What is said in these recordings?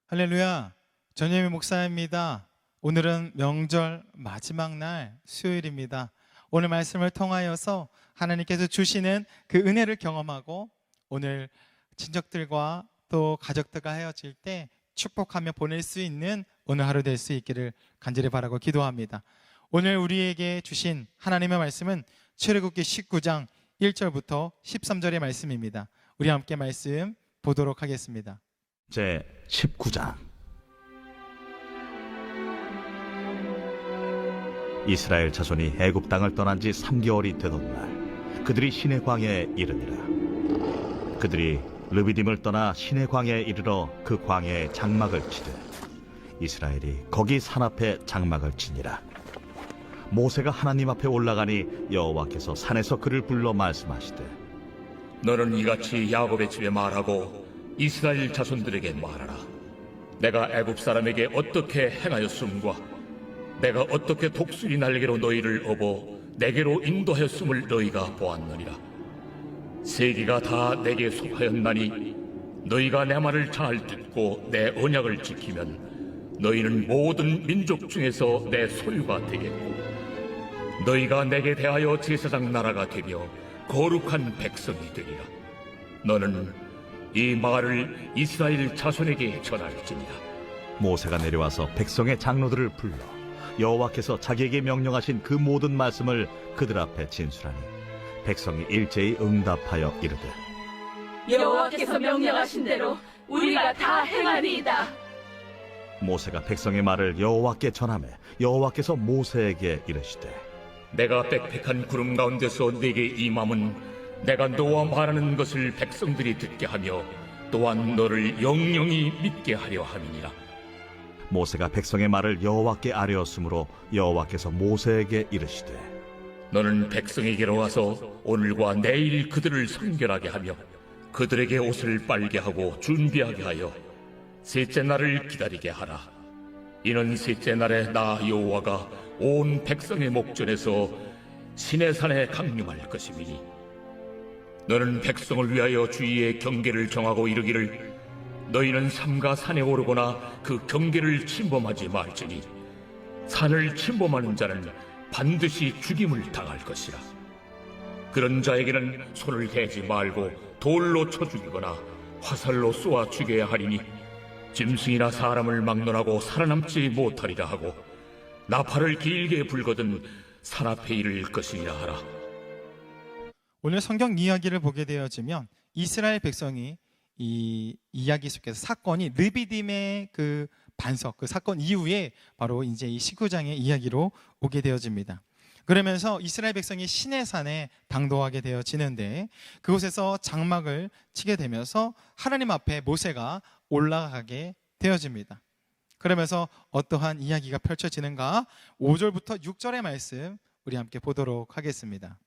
할렐루야, 전예미 목사입니다. 오늘은 명절 마지막 날 수요일입니다. 오늘 말씀을 통하여서 하나님께서 주시는 그 은혜를 경험하고 오늘 친척들과 또 가족들과 헤어질 때 축복하며 보낼 수 있는 오늘 하루 될 수 있기를 간절히 바라고 기도합니다. 오늘 우리에게 주신 하나님의 말씀은 출애굽기 19장 1절부터 13절의 말씀입니다. 우리 함께 말씀 보도록 하겠습니다. 제 19장. 이스라엘 자손이 애굽 땅을 떠난 지 3개월이 되던 날 그들이 시내 광야에 이르니라. 그들이 르비딤을 떠나 시내 광야에 이르러 그 광야에 장막을 치되 이스라엘이 거기 산 앞에 장막을 치니라. 모세가 하나님 앞에 올라가니 여호와께서 산에서 그를 불러 말씀하시되 너는 이같이 야곱의 집에 말하고 이스라엘 자손들에게 말하라. 내가 애굽 사람에게 어떻게 행하였음과 내가 어떻게 독수리 날개로 너희를 업어 내게로 인도하였음을 너희가 보았느니라. 세계가 다 내게 속하였나니 너희가 내 말을 잘 듣고 내 언약을 지키면 너희는 모든 민족 중에서 내 소유가 되겠고 너희가 내게 대하여 제사장 나라가 되며 거룩한 백성이 되리라. 너는 이 말을 이스라엘 자손에게 전할지니라. 모세가 내려와서 백성의 장로들을 불러 여호와께서 자기에게 명령하신 그 모든 말씀을 그들 앞에 진술하니 백성이 일제히 응답하여 이르되 여호와께서 명령하신 대로 우리가 다 행하리이다. 모세가 백성의 말을 여호와께 전하매 여호와께서 모세에게 이르시되 내가 빽빽한 구름 가운데서 네게 임함은 내가 너와 말하는 것을 백성들이 듣게 하며 또한 너를 영영히 믿게 하려 함이니라. 모세가 백성의 말을 여호와께 아뢰었으므로 여호와께서 모세에게 이르시되 너는 백성에게로 와서 오늘과 내일 그들을 성결하게 하며 그들에게 옷을 빨게 하고 준비하게 하여 셋째 날을 기다리게 하라. 이는 셋째 날에 나 여호와가 온 백성의 목전에서 시내산에 강림할 것임이니 너는 백성을 위하여 주위의 경계를 정하고 이르기를 너희는 삼가 산에 오르거나 그 경계를 침범하지 말지니 산을 침범하는 자는 반드시 죽임을 당할 것이라. 그런 자에게는 손을 대지 말고 돌로 쳐 죽이거나 화살로 쏘아 죽여야 하리니 짐승이나 사람을 막론하고 살아남지 못하리라 하고 나팔을 길게 불거든 산 앞에 이를 것이니라 하라. 오늘 성경 이야기를 보게 되어지면 이스라엘 백성이 이 이야기 속에서 사건이 르비딤의 그 반석, 그 사건 이후에 바로 이제 이 19장의 이야기로 오게 되어집니다. 그러면서 이스라엘 백성이 시내산에 당도하게 되어지는데 그곳에서 장막을 치게 되면서 하나님 앞에 모세가 올라가게 되어집니다. 그러면서 어떠한 이야기가 펼쳐지는가? 5절부터 6절의 말씀 우리 함께 보도록 하겠습니다.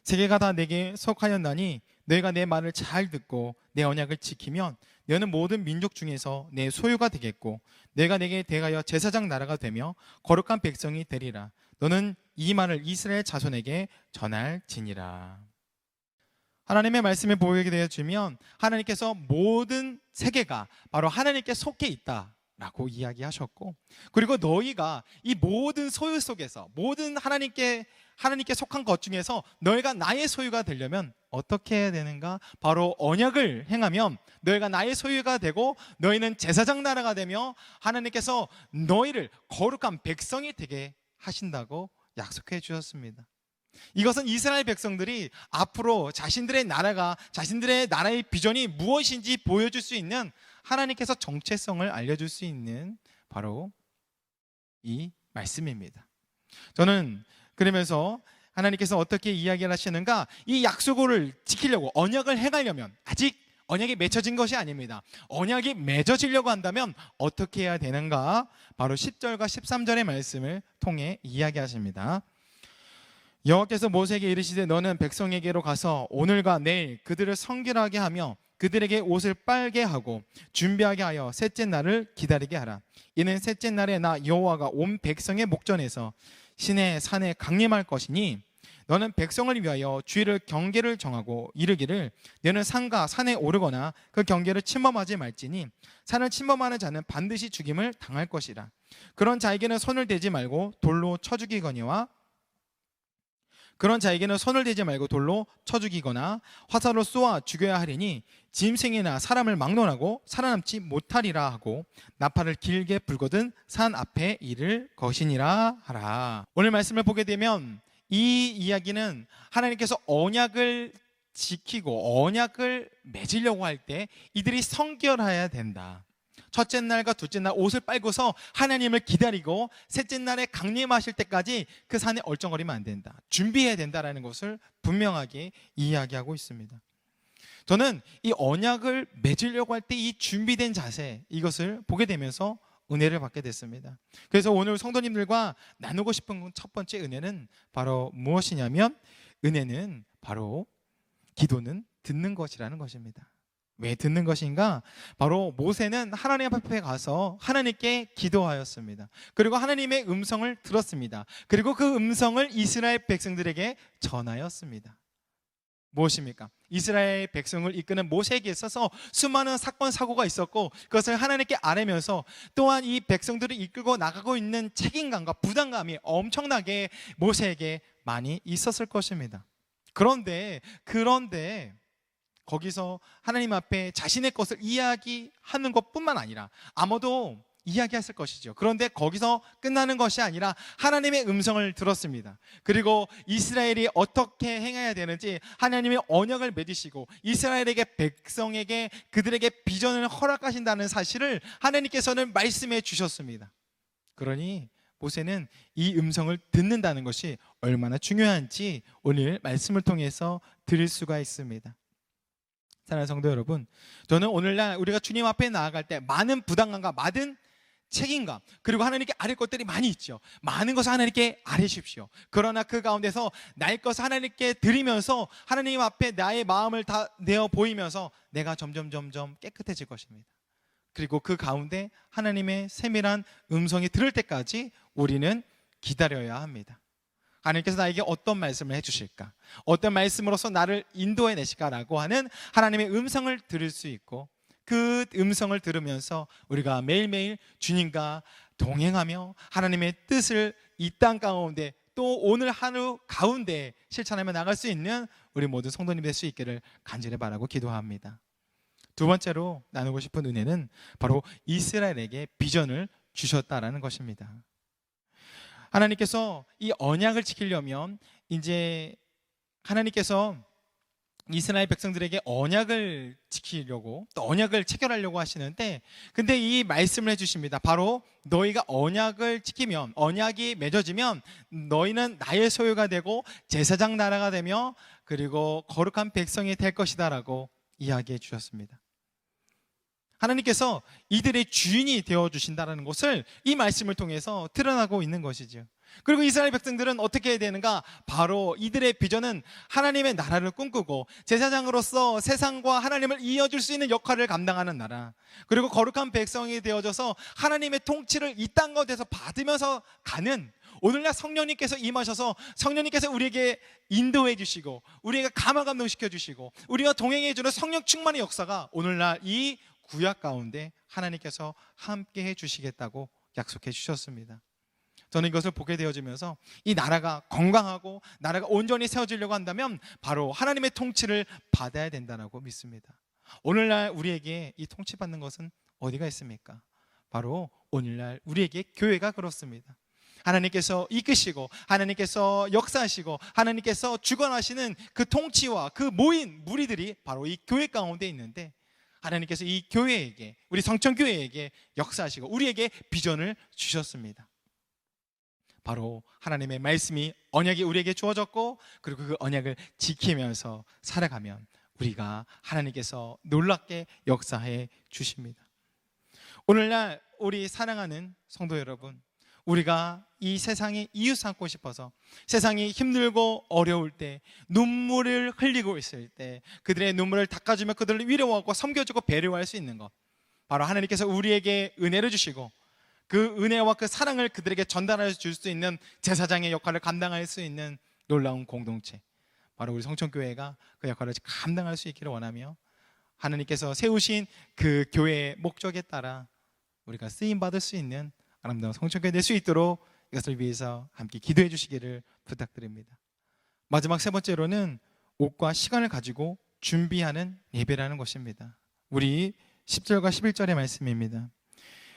세계가 다 내게 속하였나니 너희가 내 말을 잘 듣고 내 언약을 지키면 너는 모든 민족 중에서 내 소유가 되겠고 내가 내게 대하여 제사장 나라가 되며 거룩한 백성이 되리라. 너는 이 말을 이스라엘 자손에게 전할지니라. 하나님의 말씀을 보게 되어주면 하나님께서 모든 세계가 바로 하나님께 속해 있다라고 이야기하셨고 그리고 너희가 이 모든 소유 속에서 모든 하나님께 속한 것 중에서 너희가 나의 소유가 되려면 어떻게 해야 되는가? 바로 언약을 행하면 너희가 나의 소유가 되고 너희는 제사장 나라가 되며 하나님께서 너희를 거룩한 백성이 되게 하신다고 약속해 주셨습니다. 이것은 이스라엘 백성들이 앞으로 자신들의 나라의 비전이 무엇인지 보여줄 수 있는 하나님께서 정체성을 알려줄 수 있는 바로 이 말씀입니다. 저는 그러면서 하나님께서 어떻게 이야기를 하시는가? 이 약속을 지키려고 언약을 행하려면 아직 언약이 맺혀진 것이 아닙니다. 언약이 맺어지려고 한다면 어떻게 해야 되는가? 바로 10절과 13절의 말씀을 통해 이야기하십니다. 여호와께서 모세에게 이르시되 너는 백성에게로 가서 오늘과 내일 그들을 성결하게 하며 그들에게 옷을 빨게 하고 준비하게 하여 셋째 날을 기다리게 하라. 이는 셋째 날에 나 여호와가 온 백성의 목전에서 시내 산에 강림할 것이니 너는 백성을 위하여 주의를 경계를 정하고 이르기를 너는 산과 산에 오르거나 그 경계를 침범하지 말지니 산을 침범하는 자는 반드시 죽임을 당할 것이라. 그런 자에게는 손을 대지 말고 돌로 쳐 죽이거니와 화살로 쏘아 죽여야 하리니 짐승이나 사람을 막론하고 살아남지 못하리라 하고 나팔을 길게 불거든 산 앞에 이를 것이니라 하라. 오늘 말씀을 보게 되면 이 이야기는 하나님께서 언약을 지키고 언약을 맺으려고 할 때 이들이 성결해야 된다. 첫째 날과 둘째 날 옷을 빨고서 하나님을 기다리고 셋째 날에 강림하실 때까지 그 산에 얼쩡거리면 안 된다. 준비해야 된다라는 것을 분명하게 이야기하고 있습니다. 저는 이 언약을 맺으려고 할 때 이 준비된 자세, 이것을 보게 되면서 은혜를 받게 됐습니다. 그래서 오늘 성도님들과 나누고 싶은 첫 번째 은혜는 바로 무엇이냐면, 은혜는 바로 기도는 듣는 것이라는 것입니다. 왜 듣는 것인가? 바로 모세는 하나님 앞에 가서 하나님께 기도하였습니다. 그리고 하나님의 음성을 들었습니다. 그리고 그 음성을 이스라엘 백성들에게 전하였습니다. 무엇입니까? 이스라엘 백성을 이끄는 모세에게 있어서 수많은 사건 사고가 있었고 그것을 하나님께 아뢰면서 또한 이 백성들을 이끌고 나가고 있는 책임감과 부담감이 엄청나게 모세에게 많이 있었을 것입니다. 그런데 거기서 하나님 앞에 자신의 것을 이야기하는 것뿐만 아니라 아무도 이야기했을 것이죠. 그런데 거기서 끝나는 것이 아니라 하나님의 음성을 들었습니다. 그리고 이스라엘이 어떻게 행해야 되는지 하나님의 언약을 맺으시고 이스라엘에게, 백성에게, 그들에게 비전을 허락하신다는 사실을 하나님께서는 말씀해 주셨습니다. 그러니 모세는 이 음성을 듣는다는 것이 얼마나 중요한지 오늘 말씀을 통해서 들을 수가 있습니다. 사랑하는 성도 여러분, 저는 오늘날 우리가 주님 앞에 나아갈 때 많은 부담감과 많은 책임감, 그리고 하나님께 아뢰 것들이 많이 있죠. 많은 것을 하나님께 아뢰십시오. 그러나 그 가운데서 나의 것을 하나님께 드리면서 하나님 앞에 나의 마음을 다 내어 보이면서 내가 점점 깨끗해질 것입니다. 그리고 그 가운데 하나님의 세밀한 음성이 들을 때까지 우리는 기다려야 합니다. 하나님께서 나에게 어떤 말씀을 해주실까, 어떤 말씀으로서 나를 인도해 내실까라고 하는 하나님의 음성을 들을 수 있고, 그 음성을 들으면서 우리가 매일매일 주님과 동행하며 하나님의 뜻을 이 땅 가운데 또 오늘 하루 가운데 실천하며 나갈 수 있는 우리 모든 성도님 될 수 있기를 간절히 바라고 기도합니다. 두 번째로 나누고 싶은 은혜는 바로 이스라엘에게 비전을 주셨다라는 것입니다. 하나님께서 이 언약을 지키려면 이제 하나님께서 이스라엘 백성들에게 언약을 지키려고 또 언약을 체결하려고 하시는데, 근데 이 말씀을 해주십니다. 바로 너희가 언약을 지키면, 언약이 맺어지면 너희는 나의 소유가 되고 제사장 나라가 되며 그리고 거룩한 백성이 될 것이다 라고 이야기해 주셨습니다. 하나님께서 이들의 주인이 되어주신다는 것을 이 말씀을 통해서 드러나고 있는 것이죠. 그리고 이스라엘 백성들은 어떻게 해야 되는가? 바로 이들의 비전은 하나님의 나라를 꿈꾸고 제사장으로서 세상과 하나님을 이어줄 수 있는 역할을 감당하는 나라, 그리고 거룩한 백성이 되어져서 하나님의 통치를 이 땅 가운데서 받으면서 가는, 오늘날 성령님께서 임하셔서 성령님께서 우리에게 인도해 주시고 우리에게 감화 감동시켜 주시고 우리가 동행해 주는 성령 충만의 역사가 오늘날 이 구약 가운데 하나님께서 함께 해주시겠다고 약속해 주셨습니다. 저는 이것을 보게 되어지면서 이 나라가 건강하고 나라가 온전히 세워지려고 한다면 바로 하나님의 통치를 받아야 된다고 믿습니다. 오늘날 우리에게 이 통치받는 것은 어디가 있습니까? 바로 오늘날 우리에게 교회가 그렇습니다. 하나님께서 이끄시고 하나님께서 역사하시고 하나님께서 주관하시는 그 통치와 그 모인 무리들이 바로 이 교회 가운데 있는데, 하나님께서 이 교회에게, 우리 성천교회에게 역사하시고 우리에게 비전을 주셨습니다. 바로 하나님의 말씀이, 언약이 우리에게 주어졌고 그리고 그 언약을 지키면서 살아가면 우리가 하나님께서 놀랍게 역사해 주십니다. 오늘날 우리 사랑하는 성도 여러분, 우리가 이 세상에 이웃 삼고 싶어서 세상이 힘들고 어려울 때, 눈물을 흘리고 있을 때 그들의 눈물을 닦아주며 그들을 위로하고 섬겨주고 배려할 수 있는 것, 바로 하나님께서 우리에게 은혜를 주시고 그 은혜와 그 사랑을 그들에게 전달해 줄 수 있는 제사장의 역할을 감당할 수 있는 놀라운 공동체, 바로 우리 성천교회가 그 역할을 감당할 수 있기를 원하며, 하나님께서 세우신 그 교회의 목적에 따라 우리가 쓰임받을 수 있는 아름다운 성천교회 될 수 있도록 이것을 위해서 함께 기도해 주시기를 부탁드립니다. 마지막 세 번째로는 옷과 시간을 가지고 준비하는 예배라는 것입니다. 우리 10절과 11절의 말씀입니다.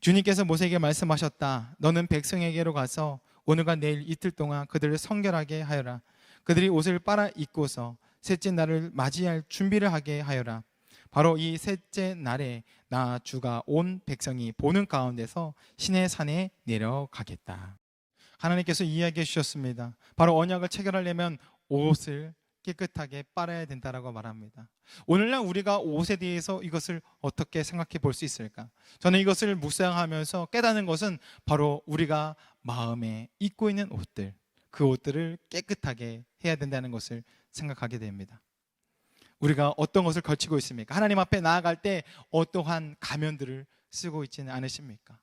주님께서 모세에게 말씀하셨다. 너는 백성에게로 가서 오늘과 내일 이틀 동안 그들을 성결하게 하여라. 그들이 옷을 빨아 입고서 셋째 날을 맞이할 준비를 하게 하여라. 바로 이 셋째 날에 나 주가 온 백성이 보는 가운데서 시내 산에 내려가겠다. 하나님께서 이야기해 주셨습니다. 바로 언약을 체결하려면 옷을 깨끗하게 빨아야 된다라고 말합니다. 오늘날 우리가 옷에 대해서 이것을 어떻게 생각해 볼 수 있을까? 저는 이것을 묵상하면서 깨닫는 것은 바로 우리가 마음에 입고 있는 옷들, 그 옷들을 깨끗하게 해야 된다는 것을 생각하게 됩니다. 우리가 어떤 것을 걸치고 있습니까? 하나님 앞에 나아갈 때 어떠한 가면들을 쓰고 있지는 않으십니까?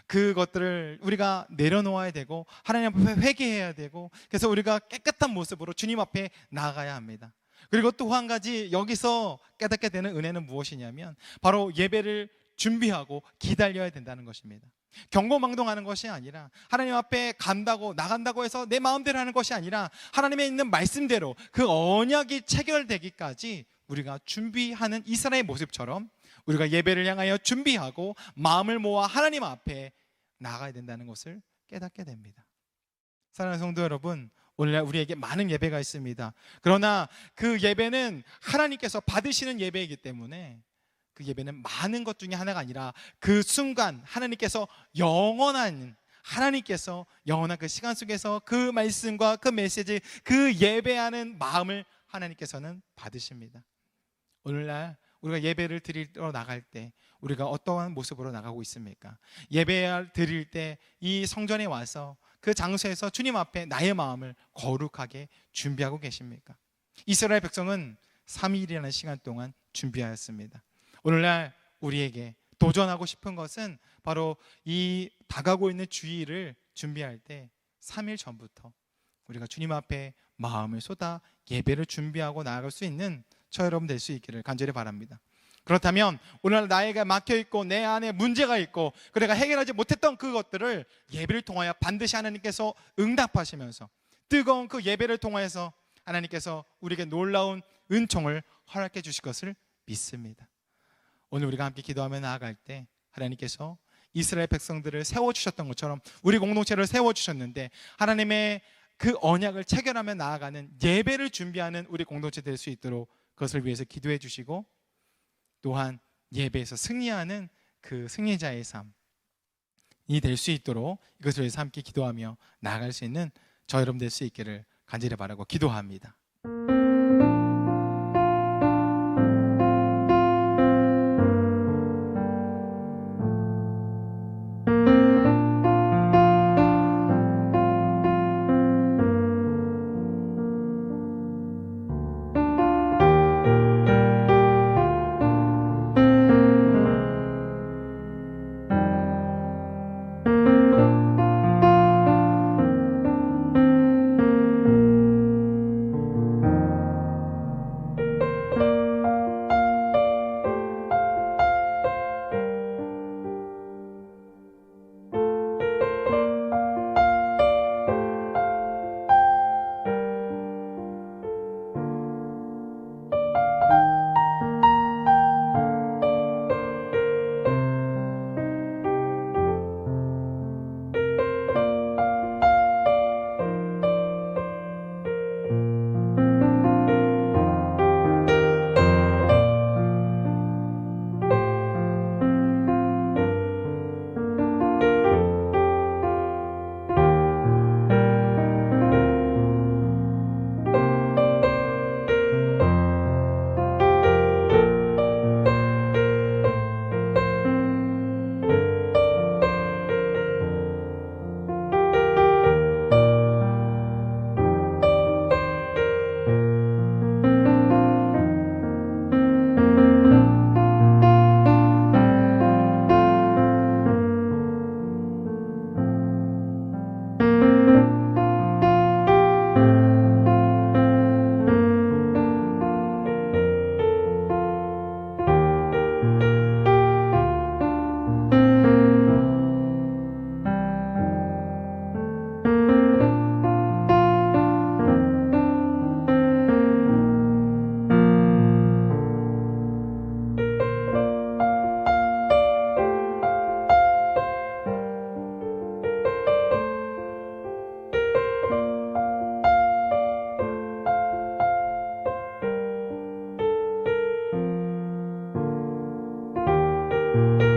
그것들을 우리가 내려놓아야 되고 하나님 앞에 회개해야 되고, 그래서 우리가 깨끗한 모습으로 주님 앞에 나아가야 합니다. 그리고 또 한 가지 여기서 깨닫게 되는 은혜는 무엇이냐면 바로 예배를 준비하고 기다려야 된다는 것입니다. 경고망동하는 것이 아니라, 하나님 앞에 간다고 나간다고 해서 내 마음대로 하는 것이 아니라 하나님의 있는 말씀대로 그 언약이 체결되기까지 우리가 준비하는 이스라엘 모습처럼 우리가 예배를 향하여 준비하고 마음을 모아 하나님 앞에 나가야 된다는 것을 깨닫게 됩니다. 사랑하는 성도 여러분, 오늘날 우리에게 많은 예배가 있습니다. 그러나 그 예배는 하나님께서 받으시는 예배이기 때문에 그 예배는 많은 것 중에 하나가 아니라 그 순간 하나님께서 영원한 그 시간 속에서 그 말씀과 그 메시지, 그 예배하는 마음을 하나님께서는 받으십니다. 오늘날 우리가 예배를 드리러 나갈 때 우리가 어떠한 모습으로 나가고 있습니까? 예배 드릴 때 이 성전에 와서 그 장소에서 주님 앞에 나의 마음을 거룩하게 준비하고 계십니까? 이스라엘 백성은 3일이라는 시간 동안 준비하였습니다. 오늘날 우리에게 도전하고 싶은 것은 바로 이 다가오고 있는 주일을 준비할 때 3일 전부터 우리가 주님 앞에 마음을 쏟아 예배를 준비하고 나아갈 수 있는 저 여러분 될 수 있기를 간절히 바랍니다. 그렇다면 오늘 나에게 막혀있고 내 안에 문제가 있고 내가 해결하지 못했던 그것들을 예배를 통하여 반드시 하나님께서 응답하시면서 뜨거운 그 예배를 통하여서 하나님께서 우리에게 놀라운 은총을 허락해 주실 것을 믿습니다. 오늘 우리가 함께 기도하며 나아갈 때 하나님께서 이스라엘 백성들을 세워주셨던 것처럼 우리 공동체를 세워주셨는데, 하나님의 그 언약을 체결하며 나아가는 예배를 준비하는 우리 공동체 될 수 있도록 그것을 위해서 기도해 주시고, 또한 예배에서 승리하는 그 승리자의 삶이 될 수 있도록 이것을 위해서 함께 기도하며 나아갈 수 있는 저 여러분 될 수 있기를 간절히 바라고 기도합니다. 되었다.